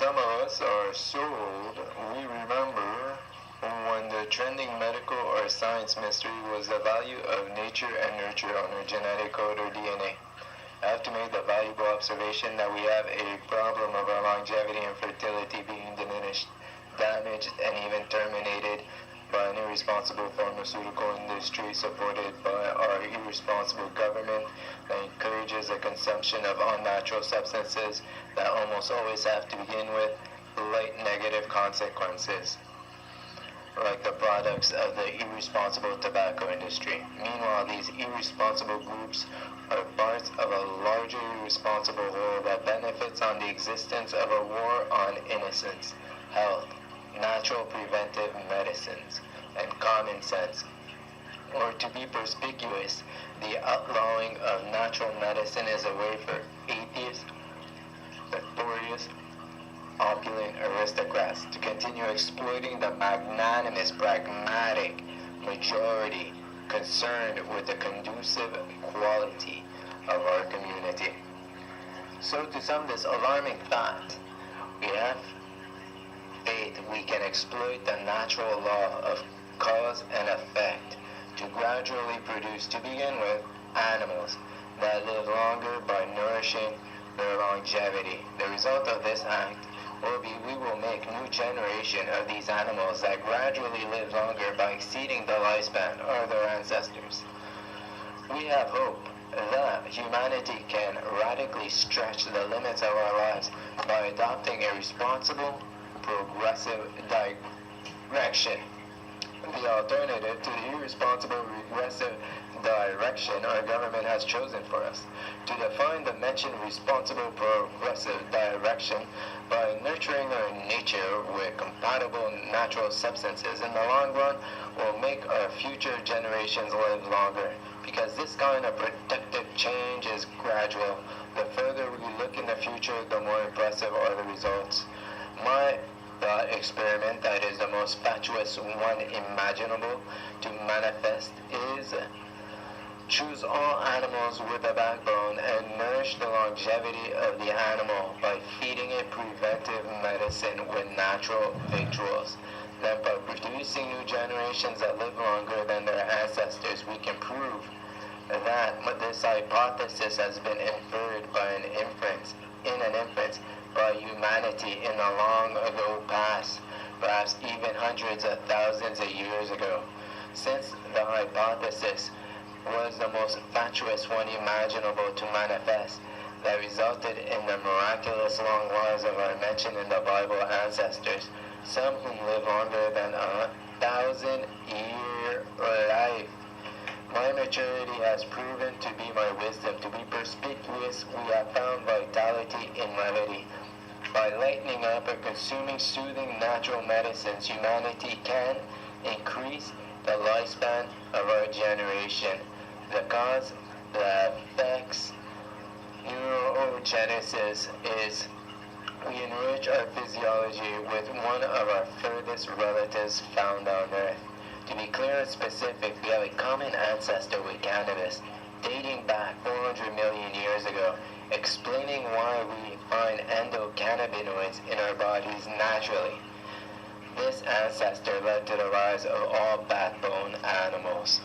Some of us are so old, we remember when the trending medical or science mystery was the value of nature and nurture on our genetic code or DNA. I have to make the valuable observation that we have a problem of our longevity and fertility being diminished, damaged, and even terminated by an irresponsible pharmaceutical industry supported by our irresponsible government that encourages the consumption of unnatural substances that almost always have to begin with light negative consequences, like the products of the irresponsible tobacco industry. Meanwhile, these irresponsible groups are parts of a larger irresponsible whole that benefits on the existence of a war on innocence, health, natural preventive medicines, and common sense. Or to be perspicuous, the outlawing of natural medicine is a way for atheists, victorious, opulent aristocrats to continue exploiting the magnanimous, pragmatic majority concerned with the conducive quality of our community. So to sum this alarming fact, we have faith we can exploit the natural law of cause and effect to gradually produce, to begin with, animals that live longer by nourishing their longevity. The result of this act will be we will make new generation of these animals that gradually live longer by exceeding the lifespan of their ancestors. We have hope that humanity can radically stretch the limits of our lives by adopting a responsible, progressive direction. The alternative to the irresponsible, regressive direction our government has chosen for us. To define the mentioned responsible, progressive direction by nurturing our nature with compatible natural substances in the long run will make our future generations live longer, because this kind of protective change is gradual. The further we look in the future, the more impressive are the results. My thought experiment that is the most fatuous one imaginable to manifest is choose all animals with a backbone and nourish the longevity of the animal by feeding it preventive medicine with natural victuals. Then by producing new generations that live longer than their ancestors, we can prove that this hypothesis has been inferred by an inference by humanity in a long ago past, perhaps even hundreds of thousands of years ago. Since the hypothesis was the most fatuous one imaginable to manifest, that resulted in the miraculous long lives of our mentioned in the Bible ancestors, some whom live longer than 1,000-year life. My maturity has proven to be my wisdom. To be perspicuous, we have found vitality in levity. By lightening up and consuming soothing natural medicines, humanity can increase the lifespan of our generation. The cause that affects neurogenesis is we enrich our physiology with one of our furthest relatives found on Earth. To be clear and specific, we have a common ancestor with cannabis, dating back 400 million years ago, explaining why we find endocannabinoids in our bodies naturally. This ancestor led to the rise of all backbone animals.